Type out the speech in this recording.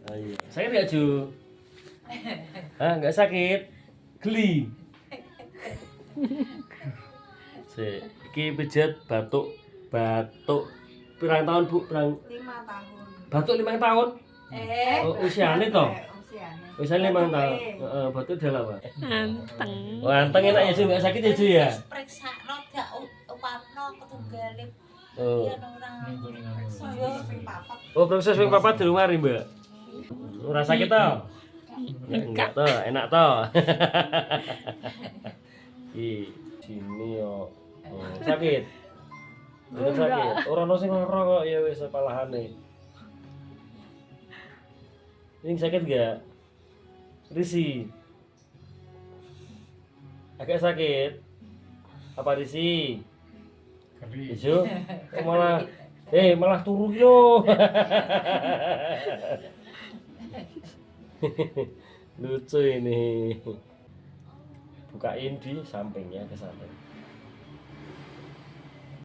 Ayo. Sakit nggak Ju? Hah, nggak sakit? Geli. Iki pijat batuk pirang tahun Bu? 5 tahun. Batuk 5 tahun? Oh, usiane toh? Usiane 5 tahun. Heeh, batuk udah lama. Anteng. Oh, anteng enak ya Ju, nggak sakit ya Ju ya? Periksa roda upapno ketunggale. Oh. Ya orang. Oh, proses ping papat di rumah nih, Mbak. Ora sakit toh? Enggak toh, enak toh. Ih, sini yo. Oh, sakit. Bener sakit. Ora ono sing lara kok ya wis palahane. Ini sakit enggak? Risi. Agak sakit. Apa risi? Ijo, malah malah turu yo. Lucu ini. Bukain di sampingnya ke samping.